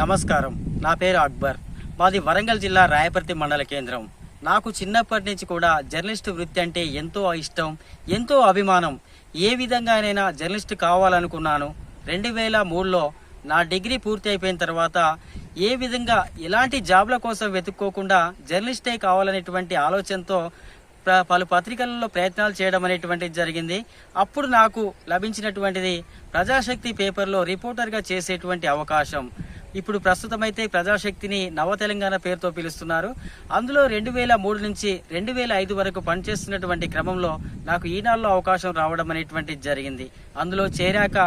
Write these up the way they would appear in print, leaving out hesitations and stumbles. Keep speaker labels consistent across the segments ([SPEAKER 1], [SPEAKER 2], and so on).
[SPEAKER 1] నమస్కారం. నా పేరు అక్బర్. మాది వరంగల్ జిల్లా రాయపర్తి మండల కేంద్రం. నాకు చిన్నప్పటి నుంచి కూడా జర్నలిస్ట్ వృత్తి అంటే ఎంతో ఇష్టం, ఎంతో అభిమానం. ఏ విధంగానైనా జర్నలిస్ట్ కావాలనుకున్నాను. 2003లో నా డిగ్రీ పూర్తి అయిపోయిన తర్వాత ఏ విధంగా ఎలాంటి జాబ్ల కోసం వెతుక్కోకుండా జర్నలిస్టే కావాలనేటువంటి ఆలోచనతో పలు పత్రికలలో ప్రయత్నాలు చేయడం అనేటువంటిది జరిగింది. అప్పుడు నాకు లభించినటువంటిది ప్రజాశక్తి పేపర్లో రిపోర్టర్గా చేసేటువంటి అవకాశం. ఇప్పుడు ప్రస్తుతం అయితే ప్రజాశక్తిని నవ తెలంగాణ పేరుతో పిలుస్తున్నారు. అందులో 2003 నుంచి 2005 వరకు పనిచేస్తున్నటువంటి క్రమంలో నాకు ఈనాడులో అవకాశం రావడం అనేటువంటిది జరిగింది. అందులో చేరాక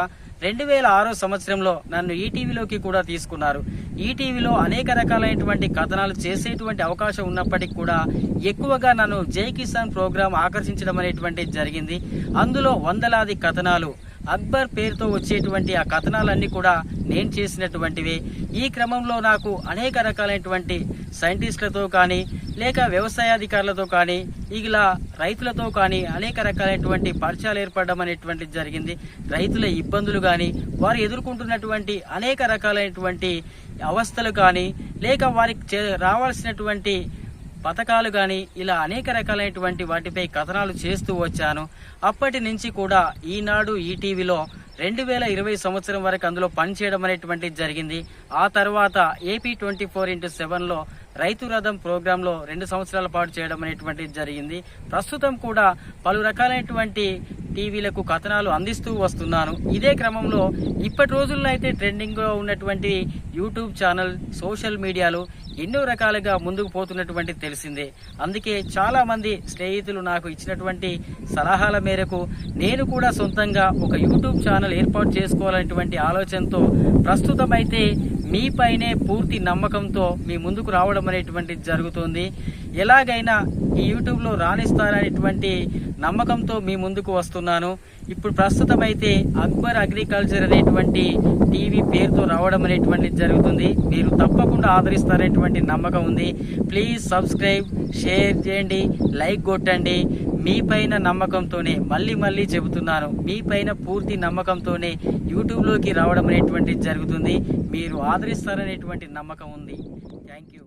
[SPEAKER 1] 2006 సంవత్సరంలో నన్ను ఈటీవీలోకి కూడా తీసుకున్నారు. ఈటీవీలో అనేక రకాలైనటువంటి కథనాలు చేసేటువంటి అవకాశం ఉన్నప్పటికీ కూడా ఎక్కువగా నన్ను జై కిసాన్ ప్రోగ్రాం ఆకర్షించడం అనేటువంటిది జరిగింది. అందులో వందలాది కథనాలు అక్బర్ పేరుతో వచ్చేటువంటి ఆ కథనాలన్నీ కూడా నేను చేసినటువంటివి. ఈ క్రమంలో నాకు అనేక రకాలైనటువంటి సైంటిస్టులతో కానీ లేక వ్యవసాయాధికారులతో కానీ ఇలా రైతులతో కానీ అనేక రకాలైనటువంటి పరిచయాలు ఏర్పడడం అనేటువంటిది జరిగింది. రైతుల ఇబ్బందులు కానీ వారు ఎదుర్కొంటున్నటువంటి అనేక రకాలైనటువంటి అవస్థలు కానీ లేక వారికి రావాల్సినటువంటి పథకాలు కానీ ఇలా అనేక రకాలైనటువంటి వాటిపై కథనాలు చేస్తూ వచ్చాను. అప్పటి నుంచి కూడా ఈనాడు ఈటీవీలో 2020 సంవత్సరం వరకు అందులో పనిచేయడం అనేటువంటిది జరిగింది. ఆ తర్వాత ఏపీ 24x7లో రైతు రథం ప్రోగ్రాంలో 2 సంవత్సరాల పాటు చేయడం అనేటువంటిది జరిగింది. ప్రస్తుతం కూడా పలు రకాలైనటువంటి టీవీలకు కథనాలు అందిస్తూ వస్తున్నాను. ఇదే క్రమంలో ఇప్పటి రోజుల్లో అయితే ట్రెండింగ్లో ఉన్నటువంటి యూట్యూబ్ ఛానల్, సోషల్ మీడియాలు ఎన్నో రకాలుగా ముందుకు పోతున్నటువంటి తెలిసిందే. అందుకే చాలా మంది స్నేహితులు నాకు ఇచ్చినటువంటి సలహాల మేరకు నేను కూడా సొంతంగా ఒక యూట్యూబ్ ఛానల్ ఏర్పాటు చేసుకోవాలనేటువంటి ఆలోచనతో ప్రస్తుతం అయితే మీపైనే పూర్తి నమ్మకంతో మీ ముందుకు రావడం అనేటువంటిది జరుగుతుంది. ఎలాగైనా ఈ యూట్యూబ్లో రాణిస్తారనేటువంటి నమ్మకంతో మీ ముందుకు వస్తున్నాను. ఇప్పుడు ప్రస్తుతం అయితే అక్బర్ అగ్రికల్చర్ అనేటువంటి టీవీ పేరుతో రావడం అనేటువంటిది జరుగుతుంది. మీరు తప్పకుండా ఆదరిస్తారనేటువంటి నమ్మకం ఉంది. ప్లీజ్ సబ్స్క్రైబ్, షేర్ చేయండి, లైక్ కొట్టండి. మీ పైన నమ్మకంతోనే మళ్ళీ చెబుతున్నాను, మీ పైన పూర్తి నమ్మకంతోనే యూట్యూబ్లోకి రావడం అనేటువంటిది జరుగుతుంది. మీరు ఆదరిస్తారనేటువంటి నమ్మకం ఉంది. Thank you.